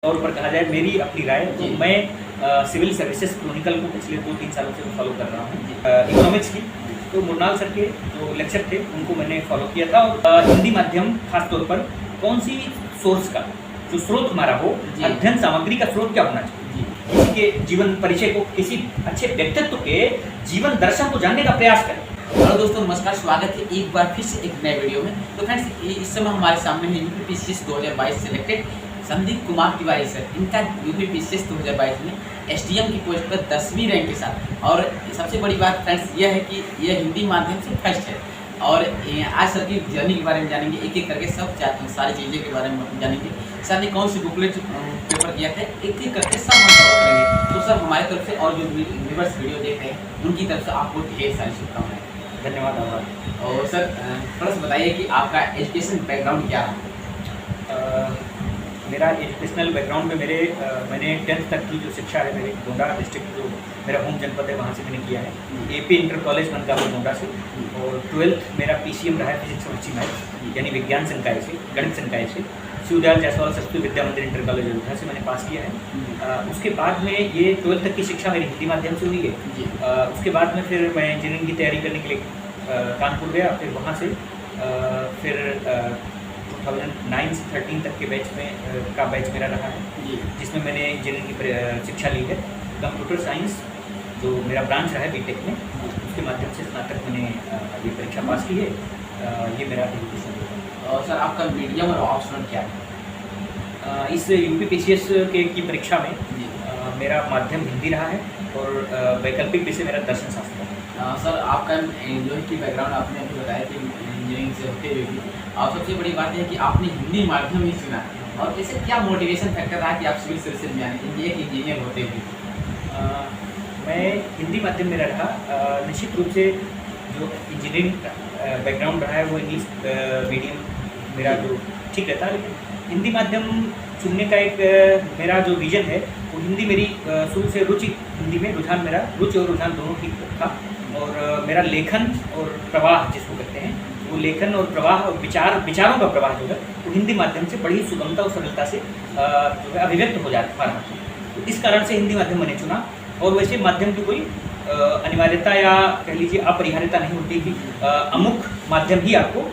तौर पर कहा जाए मेरी अपनी राय तो मैं सिविल सर्विसेज क्रॉनिकल को पिछले 2-3 सालों से फॉलो कर रहा हूँ इकोनॉमिक्स की। तो मुरनाल सर के जो लेक्चर थे उनको मैंने फॉलो किया था और हिंदी माध्यम खास तौर पर कौन सी सोर्स का जो स्रोत हमारा हो, अध्ययन सामग्री का स्रोत क्या होना चाहिए, किसी के जीवन परिचय को, किसी अच्छे व्यक्तित्व के जीवन दर्शन को जानने का प्रयास करें। हेलो दोस्तों, नमस्कार, स्वागत है एक बार फिर से एक नए वीडियो में। तो फ्रेंड्स, इस समय हमारे सामने है UPPCS 2022 selected Sandeep Kumar Tiwari sir. इनका यूपीपीसीएस 2022 में एसडीएम की पोस्ट पर 10वीं रैंक के साथ। और सबसे बड़ी बात फ्रेंड्स यह है कि यह हिंदी माध्यम से फर्स्ट है। और आज सर की जर्नी के बारे में जानेंगे, एक एक करके सब सारी चीज़ें के बारे में जानेंगे। सर ने कौन सी बुकलेट पेपर किया था, एक एक करके सब हम कवर करेंगे। तो सर हमारी तरफ से और जो व्यूअर्स वीडियो देख रहे हैं उनकी तरफ से आपको ढेर सारी शुभकामनाएं। धन्यवाद। आभार। और सर थोड़ा सा बताइए कि आपका एजुकेशन बैकग्राउंड क्या है? मेरा एजुकेशनल बैकग्राउंड में मैंने 10th तक की जो शिक्षा है मेरे गोंडा डिस्ट्रिक्ट जो मेरा होम जनपद है वहाँ से मैंने किया है, AP inter college Mankapur Gonda से। और 12th मेरा पीसीएम रहा है फिजिक्स केमिस्ट्री मैथ यानी विज्ञान संकाय से, गणित संकाय से। शिवदयाल जायसवाल सरस्वती विद्या मंदिर इंटर कॉलेज अयोध्या से मैंने पास किया है। उसके बाद में ये 12th तक की शिक्षा मेरी हिंदी माध्यम से हुई है। उसके बाद में फिर मैं इंजीनियरिंग की तैयारी करने के लिए कानपुर गया। फिर वहाँ से फिर 2009 से 13 तक के बैच में का बैच मेरा रहा है, जिसमें मैंने इंजीनियरिंग की शिक्षा ली है। कंप्यूटर साइंस जो मेरा ब्रांच रहा है बीटेक में, उसके माध्यम से स्नातक मैंने ये परीक्षा पास की है। ये मेरा एजुकेशन है। और सर आपका मीडियम और ऑप्शनल क्या है? इस यूपीपीसीएस की परीक्षा में मेरा माध्यम हिंदी रहा है और वैकल्पिक विषय मेरा दर्शन शास्त्र है। सर आपका जो है कि बैकग्राउंड आपने अभी बताया कि इंजीनियरिंग से होते हुए भी, और सबसे बड़ी बात है कि आपने हिंदी माध्यम ही चुना। और ऐसे क्या मोटिवेशन फैक्टर रहा कि आप सिविल सर्विसेज में आए एक इंजीनियर होते हुए? मैं हिंदी माध्यम में रहा। निश्चित रूप से जो इंजीनियरिंग बैकग्राउंड रहा है वो इंग्लिश मीडियम मेरा जो ठीक रहता है, लेकिन हिंदी माध्यम चुनने का एक मेरा जो रीजन है वो हिंदी मेरी शुरू से रुचि, हिंदी में रुझान, मेरा रुचि और रुझान दोनों ठीक था। और मेरा लेखन और प्रवाह जिसको कहते हैं, वो लेखन और प्रवाह और विचारों का प्रवाह जो है वो हिंदी माध्यम से बड़ी सुगमता और सरलता से जो है अभिव्यक्त हो जाता है। तो इस कारण से हिंदी माध्यम मैंने चुना। और वैसे माध्यम की कोई अनिवार्यता या कह लीजिए अपरिहार्यता नहीं होती कि अमुक माध्यम ही आपको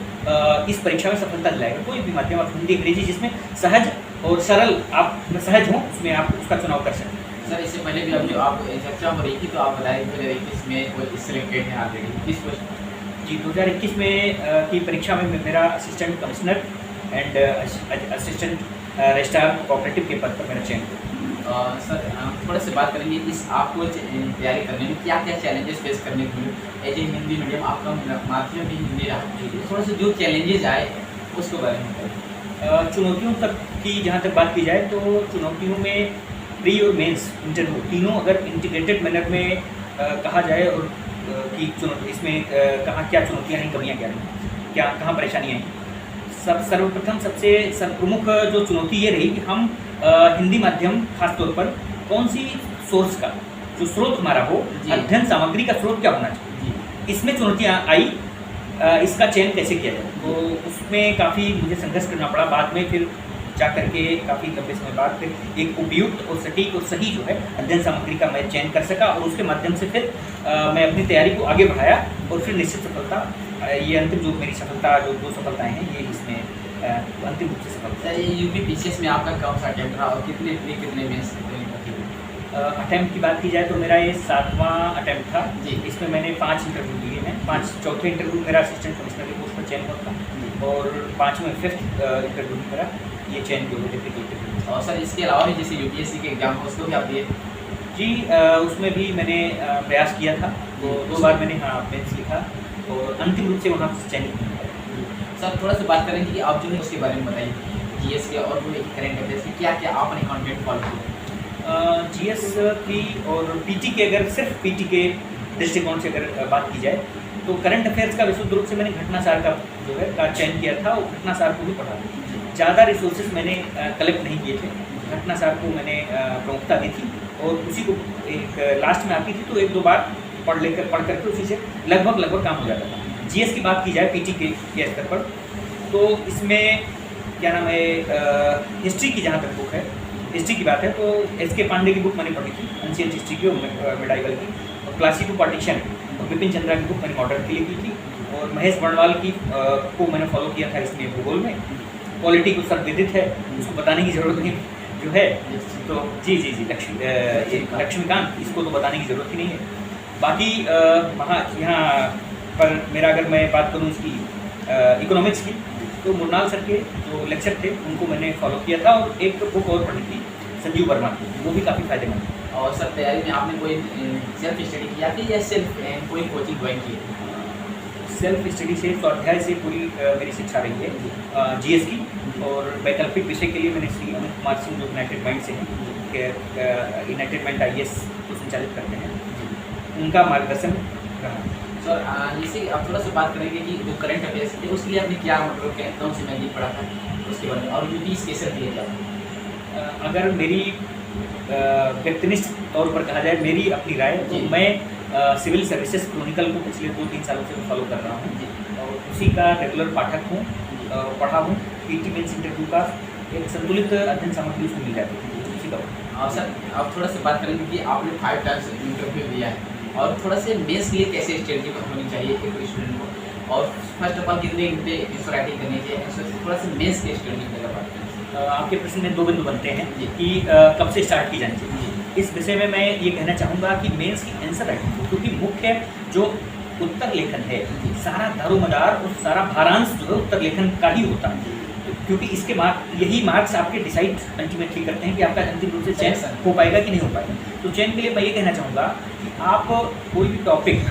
इस परीक्षा में सफलता दिलाएगा। कोई भी माध्यम, आप हिंदी अंग्रेजी जिसमें सहज और सरल आप सहज हों उसमें आप उसका चुनाव कर सकते हैं। सर इससे पहले भी अब जो आप चर्चा हो रही थी तो आप बताए 2021 में कोई सिलेक्टेड है ऑलरेडी किस पोस्ट? जी, 2021 में की परीक्षा में मेरा assistant commissioner and assistant registrar cooperative के पद पर मेरा चयन हुआ। सर थोड़ा से बात करेंगे इस आपको तैयारी करने में क्या क्या चैलेंजेस फेस करने को मिले। एज ए हिंदी मीडियम आपका माध्यम भी हिंदी रहा, थोड़ा सा जो चैलेंजेस आए उसके बारे में बताइए। चुनौतियों तक की जहाँ तक बात की जाए तो चुनौतियों में प्री और मेंस इंटरव्यू तीनों अगर इंटीग्रेटेड मैनर में कहा जाए और कि चुनौती इसमें कहाँ क्या चुनौतियाँ हैं, कमियाँ क्या रही, क्या कहाँ परेशानियाँ हैं। सर्वप्रथम सबसे प्रमुख जो चुनौती ये रही कि हम हिंदी माध्यम खास तौर पर कौन सी सोर्स का जो स्रोत हमारा हो, अध्ययन सामग्री का स्रोत क्या होना चाहिए, इसमें चुनौतियाँ आई। इसका चयन कैसे किया जाए तो उसमें काफ़ी मुझे संघर्ष करना पड़ा। बाद में फिर जा करके काफ़ी लंबे समय बाद फिर एक उपयुक्त और सटीक और सही जो है अध्ययन सामग्री का मैं चयन कर सका और उसके माध्यम से फिर मैं अपनी तैयारी को आगे बढ़ाया और फिर निश्चित सफलता, ये अंतिम जो मेरी सफलता, जो 2 सफलताएँ हैं ये इसमें अंतिम रूप से सफलता है। ये यूपीपीसीएस में आपका कौन सा अटेम्प्ट रहा और कितने मेंस अटेम्प्ट की बात की जाए तो मेरा ये 7वां अटेम्प्ट था जी। इसमें मैंने 5 इंटरव्यू दिए हैं। चौथे इंटरव्यू मेरा असिस्टेंट कमिश्नर की पोस्ट पर चयन हुआ था और 5वें 5th इंटरव्यू मेरा ये चयन हुआ टेक्निकल। और सर इसके अलावा भी जैसे यूपीएससी के एग्जाम हो उसको भी आप दिए? जी, उसमें भी मैंने प्रयास किया था, तो 2 बार मैंने मेंस लिखा और अंतिम रूप से वहाँ से चयनित हुआ। सर थोड़ा सा बात करेंगे कि आप जो है उसके बारे में बताइए, जीएस के और जो करेंट अफेयर्स के क्या क्या आपने कंटेंट फॉलो किया? जीएस की और पीटी के, अगर सिर्फ पीटी के दृष्टिकोण से अगर बात की जाए तो करंट अफेयर्स का विशुद्ध रूप से मैंने घटनासार का जो है का चयन किया था और घटनासार को भी पढ़ा। ज़्यादा रिसोर्सेज मैंने कलेक्ट नहीं किए थे, घटनासार को मैंने प्रमुखता दी थी और उसी को एक लास्ट में आती थी तो 1-2 बार पढ़ करके उसी से लगभग काम हो जाता था। जीएस की बात की जाए पीटी के स्तर पर तो इसमें क्या नाम है, हिस्ट्री की जहाँ तक बुक है, हिस्ट्री की बात है तो एस.के. पांडे की बुक मैंने पढ़ी थी, एंशिएंट हिस्ट्री की और मेडाइवल की, और क्लासिको पार्टीशन और बिपिन चंद्रा की बुक मैंने मॉडर्न के लिए की थी, और महेश बर्णवाल की को मैंने फॉलो किया था इसमें भूगोल में। पॉलिटी को सब विदित है, उसको बताने की ज़रूरत नहीं जो है, तो जी जी जी लक्ष्मीकांत, इसको तो बताने की ज़रूरत ही नहीं है। बाकी वहाँ यहाँ पर मेरा अगर मैं बात करूँ इसकी इकोनॉमिक्स की, तो मुरनाल सर के जो लेक्चर थे उनको मैंने फॉलो किया था, और एक बुक और पढ़ी थी संजीव वर्मा की, वो भी काफ़ी फायदेमंद है। और सर तैयारी में आपने कोई सेल्फ स्टडी किया थी या सिर्फ कोई कोचिंग ज्वाइन की? सेल्फ स्टडी से, स्वाध्याय से पूरी मेरी शिक्षा रही है जीएस की, और वैकल्पिक विषय के लिए मैंने श्री अमित कुमार सिंह जो यूनाइटेड माइंड से हैं, यूनाइटेड माइंड IAS को संचालित करते हैं, उनका मार्गदर्शन रहा। सर जैसे आप थोड़ा सा बात करेंगे कि जो करंट अफेयर्स थे उसके लिए आपने क्या मतलब कौन सी मैगजीन पढ़ा था उसके बारे में, और यूपी स्पेशल दिए क्या? अगर मेरी व्यक्तिनिष्ठ तौर पर कहा जाए, मेरी अपनी राय, तो मैं सिविल सर्विसेज क्रॉनिकल को पिछले 2-3 सालों से फॉलो कर रहा हूँ, और उसी का रेगुलर पाठक हूँ, पढ़ा हूँ। PT मेंस इंटरव्यू का एक संतुलित अध्ययन सामग्री उसमें मिल जाती है, उसी का। और सर आप थोड़ा सा बात करेंगे कि आपने 5 टाइम्स इंटरव्यू दिया है, और थोड़ा से मेंस के लिए कैसे स्ट्रेटजी होनी चाहिए एक स्टूडेंट को, और फर्स्ट ऑफ ऑल कितने घंटे आंसर राइटिंग करनी चाहिए, थोड़ा सा मेंस के स्ट्रेटजी की बात करें। आपके प्रश्न में 2 बिंदु बनते हैं कि कब से स्टार्ट की जानी चाहिए। इस विषय में मैं ये कहना चाहूँगा कि मेंस की आंसर राइटिंग, क्योंकि मुख्य जो उत्तर लेखन है, सारा दारोमदार और सारा भारांश जो है उत्तर लेखन का ही होता है, क्योंकि इसके यही मार्क्स आपके डिसाइड अल्टीमेटली करते हैं कि आपका अंतिम रूप से चयन हो पाएगा कि नहीं हो पाएगा। तो चयन के लिए मैं ये कहना चाहूँगा कि आप कोई भी टॉपिक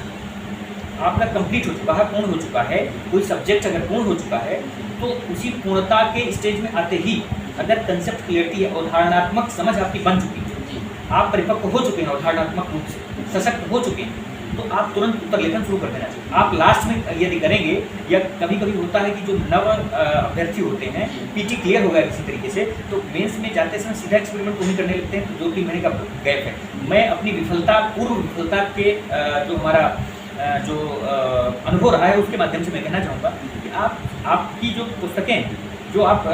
आपका कंप्लीट हो चुका है, पूर्ण हो चुका है, कोई सब्जेक्ट अगर पूर्ण हो चुका है, तो उसी पूर्णता के स्टेज में आते ही अगर कंसेप्ट क्लियरिटी है, अवधारणात्मक समझ आपकी बन चुकी है, आप परिपक्व हो चुके हैं, अवधारणात्मक रूप से सशक्त हो चुके हैं, तो आप तुरंत उत्तर लेखन शुरू कर देना चाहिए। आप लास्ट में यदि करेंगे, या कभी कभी होता है कि जो नव अभ्यर्थी होते हैं, PT क्लियर हो गया किसी तरीके से, तो मेंस में जाते समय सीधा एक्सपेरिमेंट को ही करने लगते हैं, तो 2-3 महीने का गैप है। मैं अपनी पूर्व विफलता के जो हमारा जो अनुभव रहा है उसके माध्यम से मैं कहना चाहूँगा कि आपकी जो पुस्तकें, जो आप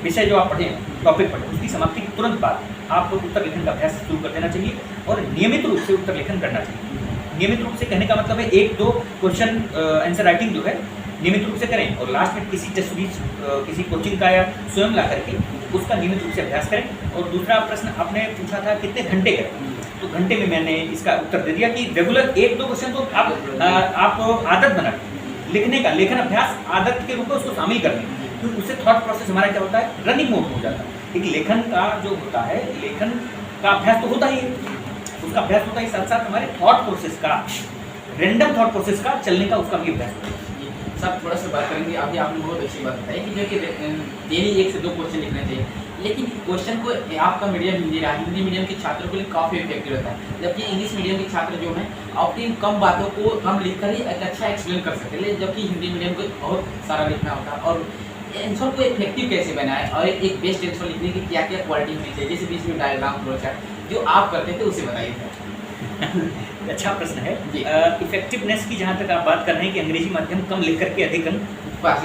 विषय जो आप पढ़ें, टॉपिक पढ़ें, उसकी समाप्ति के तुरंत बाद आपको उत्तर लेखन का अभ्यास शुरू कर देना चाहिए, और नियमित रूप से उत्तर लेखन करना चाहिए। नियमित रूप से कहने का मतलब है 1-2 क्वेश्चन आंसर राइटिंग जो है नियमित रूप से करें, और लास्ट में किसी टेस्ट सीरीज किसी कोचिंग का या स्वयं ला करके उसका नियमित रूप से अभ्यास करें। और दूसरा प्रश्न आपने पूछा था कितने घंटे करें, तो घंटे में मैंने इसका उत्तर दे दिया कि रेगुलर 1-2 क्वेश्चन तो आप आदत बना लिखने का, लेखन अभ्यास आदत के रूप में उसको शामिल कर लें, क्योंकि उससे थॉट प्रोसेस हमारा क्या होता है, रनिंग मोड हो जाता है। एक लेखन का जो होता है, लेखन का अभ्यास तो होता ही है, उसका अभ्यास होता है, साथ साथ हमारे थॉट प्रोसेस का, रैंडम थॉट प्रोसेस का चलने का उसका भी अभ्यास होता है। सब थोड़ा सा बात करेंगे। अभी आपने बहुत अच्छी बात बताई कि जो कि डेली 1 से 2 क्वेश्चन लिखने चाहिए, लेकिन क्वेश्चन को आपका मीडियम हिंदी रहा, हिंदी मीडियम के छात्रों के लिए काफ़ी इफेक्टिव रहता है, जबकि इंग्लिश मीडियम के छात्र जो हैं अपनी कम बातों को कम लिखकर ही एक अच्छा एक्सप्लेन कर सकते हैं, जबकि हिंदी मीडियम को बहुत सारा लिखना होता है। और आंसर को इफेक्टिव कैसे बनाए, और एक बेस्ट आंसर लिखने की क्या क्या क्वालिटी होनी चाहिए, जैसे बीच में डायग्राम, फ्लो चार्ट जो आप करते थे उसे बताइए। अच्छा प्रश्न है। इफेक्टिवनेस की जहाँ तक आप बात कर रहे हैं कि अंग्रेजी माध्यम कम लिख करके अधिक अंक,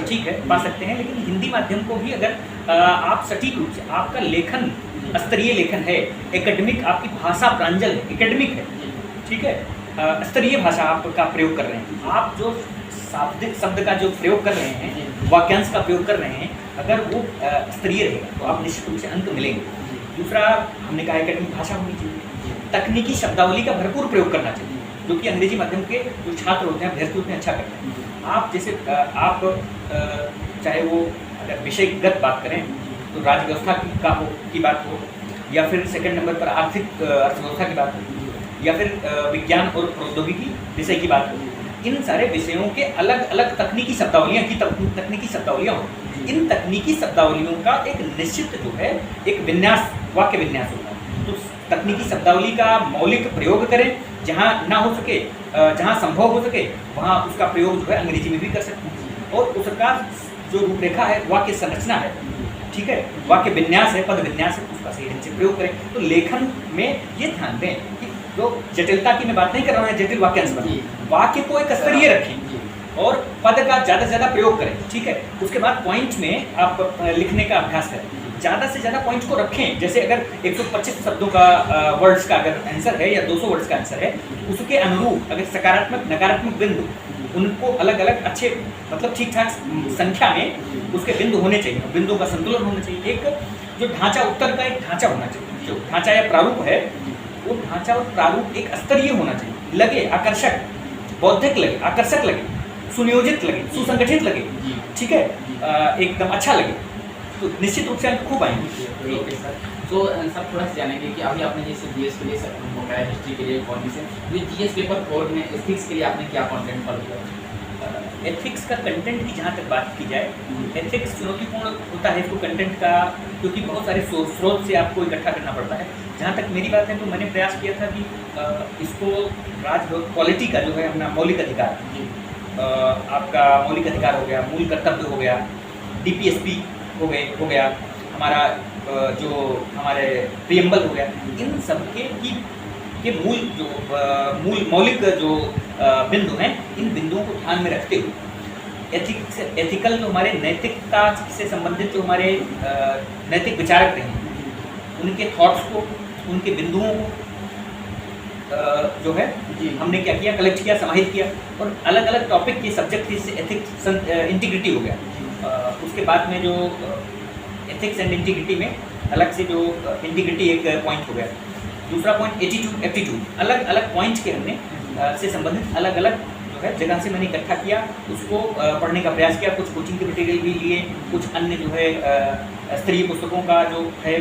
ठीक है, पा सकते हैं, लेकिन हिंदी माध्यम को भी अगर आप सटीक रूप से, आपका लेखन स्तरीय लेखन है, एकेडमिक, आपकी भाषा प्रांजल है, एकेडमिक है, ठीक है, स्तरीय भाषा आपका प्रयोग कर रहे हैं, आप जो शाब्दिक शब्द का जो प्रयोग कर रहे हैं, वाक्यांश का प्रयोग कर रहे हैं, अगर वो स्तरीय रहेगा तो आप निश्चित रूप से अंक मिलेंगे। दूसरा हमने कहा एकेडमिक भाषा होनी चाहिए, तकनीकी शब्दावली का भरपूर प्रयोग करना चाहिए, जो कि अंग्रेजी माध्यम के जो छात्र होते हैं, अभ्यर्थी होते हैं, अच्छा करते हैं। आप जैसे आप चाहे वो अगर विषयगत बात करें तो राज्य व्यवस्था की बात हो, या फिर सेकंड नंबर पर आर्थिक अर्थव्यवस्था की बात हो, या फिर विज्ञान और प्रौद्योगिकी विषय की बात हो, इन सारे विषयों के अलग अलग तकनीकी शब्दावलियाँ तकनीकी शब्दावलियाँ हो, इन तकनीकी शब्दावलियों का एक निश्चित जो है एक विन्यास, वाक्य विन्यास होता है। तो तकनीकी शब्दावली का मौलिक प्रयोग करें, जहाँ ना हो सके, जहाँ संभव हो सके वहाँ उसका प्रयोग जो है अंग्रेजी में भी कर सकते हैं। और उसका जो रूपरेखा है, वाक्य संरचना है, ठीक है, वाक्य विन्यास है, पद विन्यास है, उसका सही ढंग से प्रयोग करें। तो लेखन में ये ध्यान दें कि जो जटिलता की मैं बात नहीं कर रहा हूँ, जटिल वाक्यांश बनाएं, वाक्य को एक स्तरीय रखें और पद का ज़्यादा से ज़्यादा प्रयोग करें, ठीक है। उसके बाद पॉइंट में आप लिखने का अभ्यास करें, ज़्यादा से ज़्यादा पॉइंट्स को रखें। जैसे अगर 125 शब्दों का वर्ड्स का अगर आंसर है या 200 वर्ड्स का आंसर है, उसके अनुरूप अगर सकारात्मक नकारात्मक बिंदु उनको अलग अलग अच्छे मतलब ठीक ठाक संख्या में उसके बिंदु होने चाहिए, बिंदुओं का संतुलन होना चाहिए। एक जो ढांचा, उत्तर का एक ढांचा होना चाहिए, जो ढांचा या प्रारूप है वो ढांचा और प्रारूप एक स्तरीय होना चाहिए, लगे आकर्षक, बौद्धिक लगे, आकर्षक लगे, सुनियोजित लगे, सुसंगठित लगे, ठीक है, एकदम अच्छा लगे, तो निश्चित रूप से अंक खूब आएंगे। ओके सर, तो सर थोड़ा सा जानेंगे कि अभी आपने जैसे जीएस के लिए बताया, हिस्ट्री के लिए कॉन्डिशन, तो जीएस पेपर 4 में एथिक्स के लिए आपने क्या कंटेंट फॉलो किया? एथिक्स का कंटेंट की जहाँ तक बात की जाए, एथिक्स चुनौतीपूर्ण होता है इसको कंटेंट का, क्योंकि बहुत सारे स्रोत से आपको इकट्ठा करना पड़ता है। जहाँ तक मेरी बात है तो मैंने प्रयास किया था कि इसको क्वालिटी का जो है अपना मौलिक अधिकार, आपका मौलिक अधिकार हो गया, मूल कर्तव्य हो गया, डीपीएसपी हो गया, हमारा जो हमारे प्रियम्बल हो गया, इन सब के मूल जो मौलिक जो बिंदु हैं, इन बिंदुओं को ध्यान में रखते हुए एथिकल जो हमारे नैतिकता से संबंधित जो हमारे नैतिक विचारक रहे हैं, उनके थॉट्स को, उनके बिंदुओं को जो है हमने क्या किया, कलेक्ट किया, समाहित किया, और अलग अलग टॉपिक के सब्जेक्ट से एथिक्स इंटीग्रिटी हो गया। उसके बाद में जो एथिक्स एंड इंटीग्रिटी में अलग से जो इंटीग्रिटी एक पॉइंट हो गया, दूसरा पॉइंट एटीट्यूड, अलग अलग पॉइंट्स के हमने से संबंधित अलग अलग जो है जगह से मैंने इकट्ठा किया, उसको पढ़ने का प्रयास किया। कुछ कोचिंग के मटेरियल भी लिए, कुछ अन्य जो है स्तरीय पुस्तकों का जो है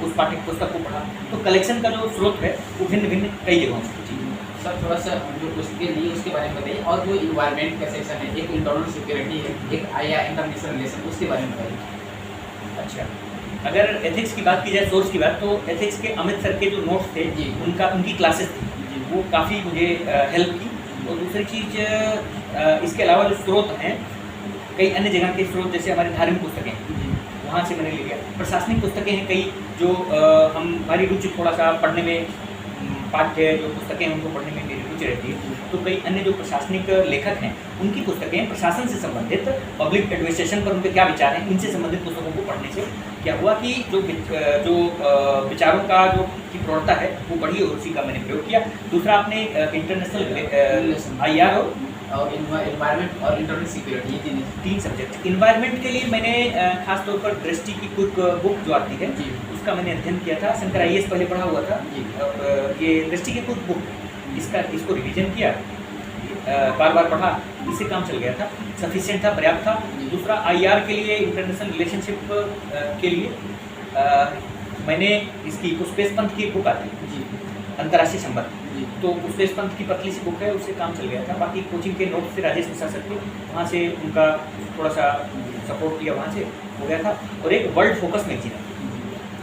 उस पाठ्य पुस्तक को पढ़ा, तो कलेक्शन का जो स्रोत है वो भिन्न भिन्न कई जगहों से। सर थोड़ा सा जो पुस्तकें ली उसके बारे में बताइए, और जो इन्वायरमेंट का सेक्शन है, एक इंटरनल सिक्योरिटी है, एक इंटरनेशनल रिलेशन, उसके बारे में बताइए। अच्छा, अगर एथिक्स की बात की जाए, सोर्स की बात, तो एथिक्स के अमित सर के जो नोट्स थे, उनकी क्लासेस थी, वो काफ़ी मुझे हेल्प की। और दूसरी चीज़ इसके अलावा जो स्रोत हैं, कई अन्य जगह के स्रोत, जैसे हमारे धार्मिक पुस्तकें, वहाँ से मैंने ले लिया। प्रशासनिक पुस्तकें हैं कई जो हमारी रुचि थोड़ा सा पढ़ने में, पाठ्य जो पुस्तकें हैं उनको पढ़ने में मेरी रुचि रहती है, तो कई अन्य जो प्रशासनिक लेखक हैं उनकी पुस्तकें प्रशासन से संबंधित, पब्लिक एडमिनिस्ट्रेशन पर उनके क्या विचार हैं, इनसे संबंधित पुस्तकों को पढ़ने से क्या हुआ कि जो विचारों का जो की प्रवणता है वो बढ़ी, और उसी का मैंने प्रयोग किया। दूसरा, आपने इंटरनेशनल IR और इन्वायरमेंट और इंटरनल सिक्योरिटी, ये तीन सब्जेक्ट। इन्वायरमेंट के लिए मैंने खासतौर पर दृष्टि की कुछ बुक जो आती है उसका मैंने अध्ययन किया था, शंकर IAS पहले पढ़ा हुआ था, और ये दृष्टि की कुछ बुक, इसको रिवीजन किया, बार बार पढ़ा, इससे काम चल गया था, सफिशिएंट था, पर्याप्त था। दूसरा, IR के लिए, इंटरनेशनल रिलेशनशिप के लिए मैंने इसकी पुष्पेश पंत की बुक आती है, अंतर्राष्ट्रीय संबंध, तो पुष्पेश पंत की पतली सी बुक है, उससे काम चल गया था। बाकी कोचिंग के नोट्स से राजेश मिश्रा सर थे, वहाँ से उनका थोड़ा सा सपोर्ट किया, वहाँ से हो गया था। और एक वर्ल्ड फोकस मैगजीन है,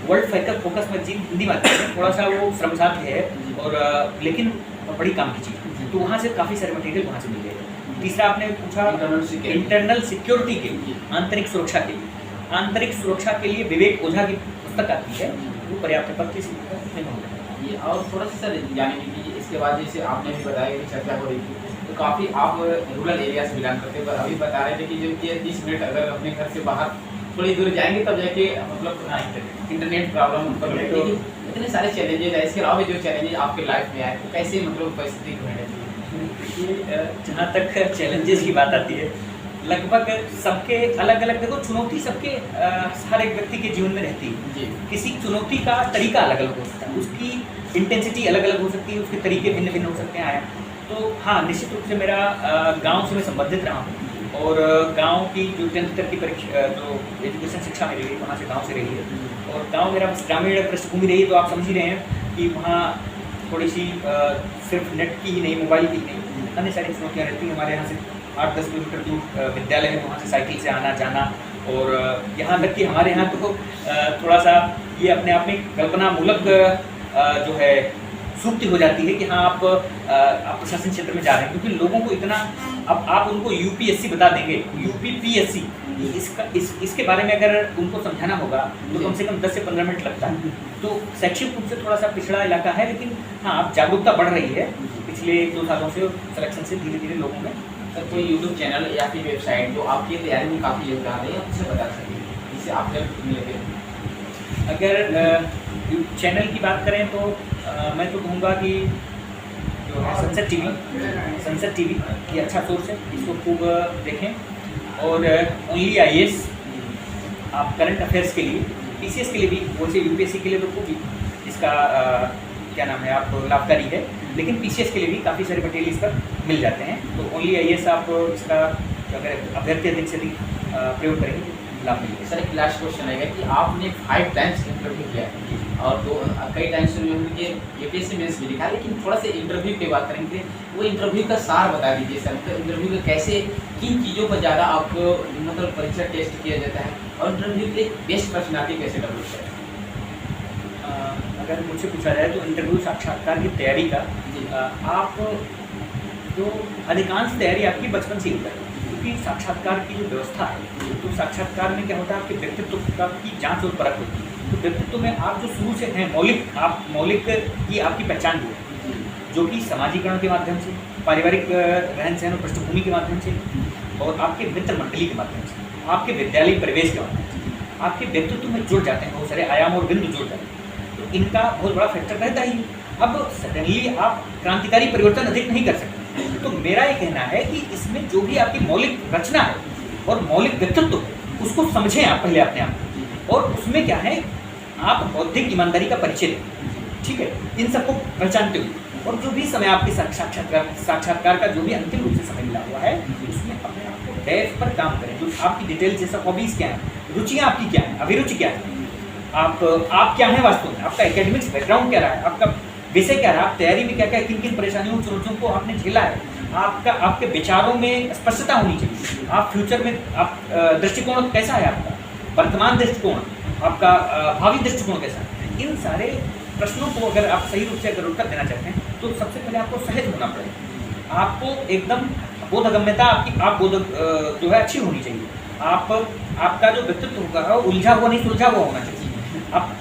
वर्ल्ड फोकस मैगजीन हिंदी माध्यम में, थोड़ा सा वो श्रमसाध्य है और लेकिन बड़ी काम की चीज़, तो वहाँ से काफ़ी सारे मटेरियल वहाँ से मिल गए। तीसरा आपने पूछा इंटरनल सिक्योरिटी के लिए, आंतरिक सुरक्षा के लिए, आंतरिक सुरक्षा के लिए विवेक ओझा की पुस्तक आती है, वो पर्याप्त पत्ती से नहीं होता। ये और थोड़ा सा सर जानेंगे कि इसके बाद जैसे आपने भी बताया कि चर्चा हो रही थी, तो काफ़ी आप रूरल एरिया से बिलोंग करते हैं, अभी बता रहे थे कि जो कि 30 मिनट अगर अपने घर से बाहर थोड़ी दूर जाएंगे तब जाके मतलब इंटरनेट प्रॉब्लम तो इतने सारे चैलेंजेस है, इसके अलावा जो चैलेंजेस आपके लाइफ में आए, तो कैसे मतलब परिस्थिति में है? जहाँ तक चैलेंजेस की बात आती है, लगभग सबके अलग अलग, देखो चुनौती सबके हर एक व्यक्ति के जीवन में रहती है, किसी चुनौती का तरीका अलग अलग हो सकता है, उसकी इंटेंसिटी अलग अलग हो सकती है, उसके तरीके भिन्न भिन्न हो सकते हैं। तो हाँ, निश्चित रूप से मेरा गांव से मैं संबंधित रहा हूँ, और गांव की जो 10th तक की परीक्षा, जो एजुकेशन शिक्षा मेरी रही, वहाँ से गाँव से रही है, और गाँव मेरा ग्रामीण पृष्ठभूमि रही है, तो आप समझ ही रहे हैं कि वहाँ थोड़ी सी सिर्फ नेट की ही नहीं, मोबाइल की ही नहीं, अन्य सारी चुनौतियाँ रहती हैं। हमारे यहाँ से 8-10 किलोमीटर दूर विद्यालय है, वहाँ से साइकिल से आना जाना, और यहाँ तक कि हमारे यहाँ तो थोड़ा सा ये अपने आप में कल्पनामूलक जो है सूक्ति हो जाती है कि हाँ आप प्रशासन क्षेत्र में जा रहे हैं, क्योंकि लोगों को इतना, अब आप उनको UPSC बता देंगे, UPPSC, इसके बारे में अगर उनको समझाना होगा तो कम से कम 10 से 15 मिनट लगता है। तो शैक्षिक रूप से थोड़ा सा पिछड़ा इलाका है, लेकिन हाँ अब जागरूकता बढ़ रही है पिछले 2 सालों से, सिलेक्शन से धीरे धीरे लोगों में। सर कोई यूट्यूब चैनल या फिर वेबसाइट जो आपकी तैयारी में काफ़ी योगदान है, उससे बता सकें, जिससे आप हेल्प मिले? अगर चैनल की बात करें तो मैं तो कहूँगा कि जो है सनसेट टीवी ये अच्छा सोर्स है, इसको खूब देखें। और ओनली IAS आप करंट अफेयर्स के लिए, PCS के लिए भी, वैसे UPSC के लिए तो खूब इसका क्या नाम है आप लाभकारी है, लेकिन PCS के लिए भी काफ़ी सारे मटेरियल इस पर मिल जाते हैं। तो ओनली IAS आप इसका अगर अभ्यर्थी अधिक से अधिक प्रयोग करेंगे लाभ मिलेगा। सर एक लास्ट क्वेश्चन आएगा कि आपने 5 टाइम्स इंटरव्यू किया है और कई टाइम्स ये UPSC मेंस भी लिखा, लेकिन थोड़ा सा इंटरव्यू की बात करेंगे, वो इंटरव्यू का सार बता दीजिए सर। मतलब इंटरव्यू का कैसे, किन चीज़ों पर ज़्यादा आपको मतलब परीक्षा टेस्ट किया जाता है, और इंटरव्यू के बेस्ट पर्सनालिटी कैसे डेवलप करें? अगर मुझसे पूछा जाए तो इंटरव्यू साक्षात्कार की तैयारी का आप जो अधिकांश तैयारी आपकी बचपन से ही होता है, क्योंकि साक्षात्कार की जो व्यवस्था है, तो साक्षात्कार में क्या होता है, आपके व्यक्तित्व का की जांच और परख होती है। तो व्यक्तित्व में आप जो शुरू से हैं मौलिक की आपकी पहचान जो है, जो कि सामाजिकरण के माध्यम से, पारिवारिक रहन सहन और पृष्ठभूमि के माध्यम से, और आपके मित्र मंडली के माध्यम से, आपके विद्यालय परिवेश के माध्यम से, आपके व्यक्तित्व में जुड़ जाते हैं बहुत सारे आयाम और बिंदु जुड़ जाते हैं। तो इनका बहुत बड़ा फैक्टर रहता ही। अब सडनली आप क्रांतिकारी परिवर्तन अधिक नहीं कर सकते। तो मेरा ये कहना है कि इसमें जो भी आपकी मौलिक रचना है और मौलिक व्यक्तित्व है, उसको समझें आप पहले अपने आप को, और उसमें क्या है, आप बौद्धिक ईमानदारी का परिचय दें, ठीक है, इन सबको पहचानते हुए, और जो भी समय आपके साक्षात्कार का जो भी अंतिम रूप से समय मिला हुआ है, उसमें अपने आप को डेप्थ पर काम करें। जो आपकी डिटेल, जैसा हॉबीज़ क्या है, रुचियाँ आपकी क्या हैं, अभिरुचि क्या है, आप क्या हैं वास्तव में, आपका एकेडमिक्स बैकग्राउंड क्या रहा है, आपका विषय क्या रहा, आप तैयारी में क्या क्या किन किन परेशानियों चुनौतियों को आपने झेला है, आपके विचारों में स्पष्टता होनी चाहिए, आप फ्यूचर में आप दृष्टिकोण कैसा है, आपका वर्तमान दृष्टिकोण, आपका भावी दृष्टिकोण कैसा है। इन सारे प्रश्नों को अगर आप सही रूप से अगर उत्तर देना चाहते हैं, तो सबसे पहले आपको सहज होना पड़ेगा। आपको एकदम बोधगम्यता आपकी जो है अच्छी होनी चाहिए। आपका जो व्यक्तित्व होगा उलझा हुआ नहीं, सुलझा हुआ होना चाहिए।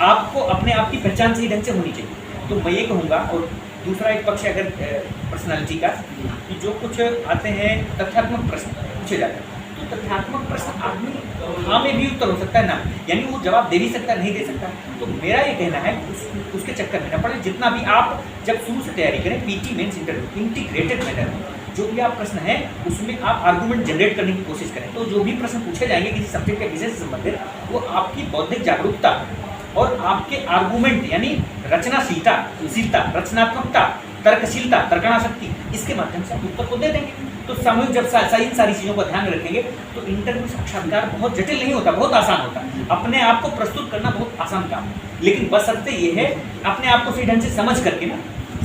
आपको अपने आप की पहचान सही ढंग से होनी चाहिए। तो मैं ये कहूँगा, और दूसरा एक पक्ष अगर पर्सनालिटी का, कि जो कुछ आते हैं तथ्यात्मक प्रश्न पूछे जाते हैं, तो तथ्यात्मक प्रश्न आदमी हाँ में भी उत्तर हो सकता है ना, यानी वो जवाब दे भी सकता है, नहीं दे सकता। तो मेरा ये कहना है उसके चक्कर में ना पड़े। जितना भी आप जब शुरू से तैयारी करें, PT mains interview integrated manner में जो भी आप प्रश्न हैं, उसमें आप आर्गूमेंट जनरेट करने की कोशिश करें। तो जो भी प्रश्न पूछे जाएंगे किसी सब्जेक्ट के विषय से संबंधित, वो आपकी बौद्धिक जागरूकता और आपके आर्गूमेंट यानी रचनाशीलता, रचनात्मकता, तर्कशीलता, तर्कणाशक्ति, इसके माध्यम से आप उत्तर को दे देंगे। तो सामूहिक जब इन सारी चीज़ों का ध्यान रखेंगे, तो इंटरव्यू साक्षात्कार बहुत जटिल नहीं होता, बहुत आसान होता है। अपने आप को प्रस्तुत करना बहुत आसान काम है, लेकिन बशर्ते ये है अपने आप को सही ढंग से समझ करके ना,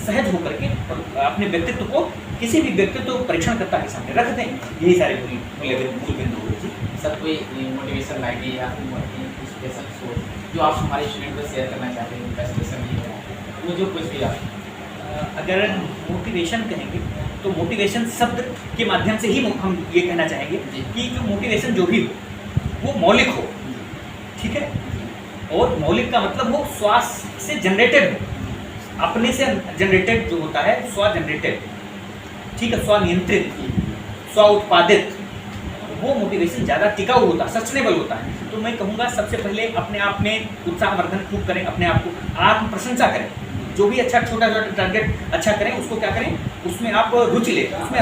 सहज होकर के, और अपने व्यक्तित्व को किसी भी व्यक्तित्व परीक्षणकर्ता के सामने रख दें। यही सारे मूल बिंदु होंगे। सर कोई मोटिवेशन लाइने या स्पेशल सोच जो आप हमारे स्टूडेंट को शेयर करना चाहते हैं, फ्रस्ट्रेशन नहीं है वो जो कुछ भी आप, अगर मोटिवेशन कहेंगे तो मोटिवेशन शब्द के माध्यम से ही हम ये कहना चाहेंगे कि जो मोटिवेशन जो भी हो वो मौलिक हो, ठीक है, और मौलिक का मतलब वो श्वास से जनरेटेड हो, अपने से जनरेटेड जो होता है, स्व जनरेटेड, ठीक है, स्वनियंत्रित, स्व उत्पादित, वो मोटिवेशन ज़्यादा टिकाऊ होता है, सस्टेनेबल होता है। तो मैं कहूँगा सबसे पहले अपने आप में उत्साहवर्धन खूब करें, अपने आप को आत्म प्रशंसा करें, जो भी अच्छा छोटा टारगेट अच्छा करें, उसको क्या करें, उसमें आप रुचि लें, उसमें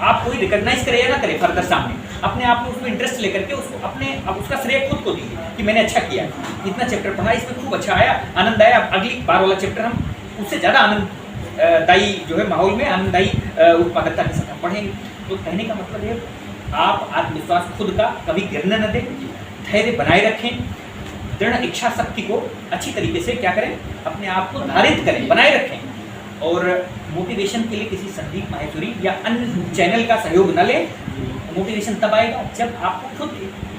आप कोई रिकॉग्नाइज करें या ना करें फर्दर सामने, अपने आप में उसमें इंटरेस्ट लेकर के उसको अब उसका श्रेय खुद को दीजिए कि मैंने अच्छा किया, इतना चैप्टर पढ़ा, इसमें खूब अच्छा आया, आनंद आया, अगली बार वाला चैप्टर हम उससे ज़्यादा आनंददायी जो है माहौल में आनंददायी उत्पादकता के साथ पढ़ेंगे। तो कहने का मतलब है, आप आत्मविश्वास खुद का कभी गिरने न दें, धैर्य बनाए रखें, दृढ़ इच्छा शक्ति को अच्छी तरीके से क्या करें, अपने आप को धारित करें, बनाए रखें। और मोटिवेशन के लिए किसी संदीप माहेश्वरी या अन्य चैनल का सहयोग न लें। मोटिवेशन तब आएगा जब आपको खुद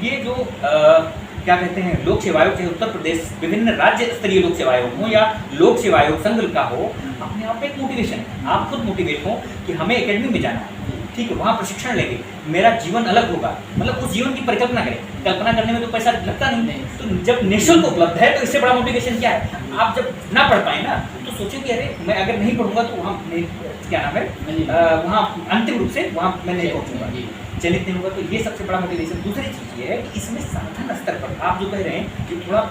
ये जो क्या कहते हैं, लोक सेवा आयोग, चाहे उत्तर प्रदेश विभिन्न राज्य स्तरीय लोक सेवा आयोग हो या लोक सेवा आयोग संघ का हो, अपने आप में एक मोटिवेशन है, आप खुद मोटिवेट हो कि हमें एकेडमी में जाना है, ठीक है, वहाँ प्रशिक्षण लेंगे, मेरा जीवन अलग होगा, मतलब उस जीवन की परिकल्पना करें। कल्पना करने में तो पैसा लगता नहीं, तो जब निःशुल्क उपलब्ध है तो इससे बड़ा मोटिवेशन क्या है। आप जब ना पढ़ पाए ना, तो सोचें कि अरे मैं अगर नहीं पढ़ूंगा तो वहाँ क्या नाम है, वहाँ अंतिम रूप से वहाँ मैं नहीं पहुँचूंगा। चलित नहीं होगा। तो ये सबसे बड़ा मोटिवेशन। दूसरी चीज़ ये है कि इसमें साधन स्तर पर आप जो कह रहे हैं कि थोड़ा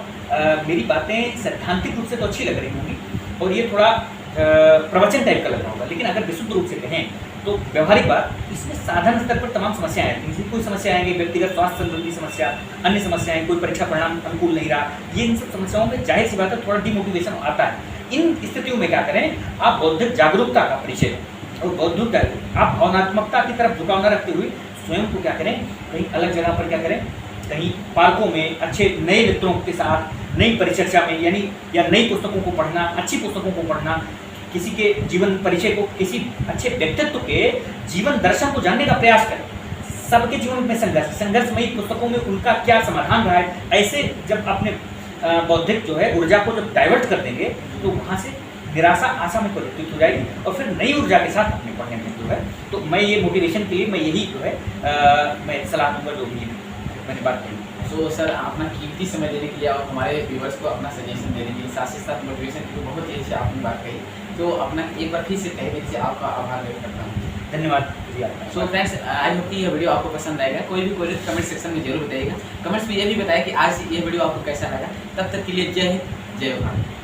मेरी बातें सैद्धांतिक रूप से तो अच्छी लग रही होंगी और ये थोड़ा प्रवचन टाइप का लग रहा होगा, लेकिन अगर विशुद्ध रूप से कहें तो व्यवहारिक बात, इसमें साधन स्तर पर तमाम समस्याएं आती हैं। कोई समस्या आएंगी, व्यक्तिगत स्वास्थ्य संबंधी समस्या, अन्य समस्याएं, कोई परीक्षा परिणाम अनुकूल नहीं रहा, ये इन सब समस्याओं में जाहिर सी बात है थोड़ा डिमोटिवेशन आता है। इन स्थितियों में क्या करें, आप बौद्धिक जागरूकता का परिचय और बौद्धिकता, आप भावनात्मकता की तरफ झुकाव न रखते हुए स्वयं को क्या करें, कहीं अलग जगह पर क्या करें, कहीं पार्कों में अच्छे नए मित्रों के साथ नई परिचर्चा में, यानी या नई पुस्तकों को पढ़ना, अच्छी पुस्तकों को पढ़ना, किसी के जीवन परिचय को, किसी अच्छे व्यक्तित्व के जीवन दर्शन को जानने का प्रयास करें। सबके जीवन में संघर्षमयी पुस्तकों में उनका क्या समाधान रहा है, ऐसे जब अपने बौद्धिक जो है ऊर्जा को जब डाइवर्ट कर देंगे तो वहाँ से निराशा आशा में परिवर्तित हो जाएगी और फिर नई ऊर्जा के साथ अपने पढ़ने में जो है, तो मैं ये मोटिवेशन के लिए मैं यही जो है मैं सलाह दूंगा जो भी मैंने बात कही। तो सर अपना कीमती समय देने के लिए और हमारे व्यूवर्स को अपना सजेशन देने के लिए, साथ ही साथ मोटिवेशन की बहुत ही अच्छी आपने बात कही, तो अपना एक बार फिर से तहे दिल से आपका आभार व्यक्त करता हूँ। धन्यवाद। सो फ्रेंड्स, आई होप कि यह वीडियो आपको पसंद आएगा। कोई भी क्वेरी कमेंट सेक्शन में जरूर बताइएगा। कमेंट्स में यह भी बताएं कि आज ये वीडियो आपको कैसा लगा। तब तक के लिए जय हिंद, जय भारत।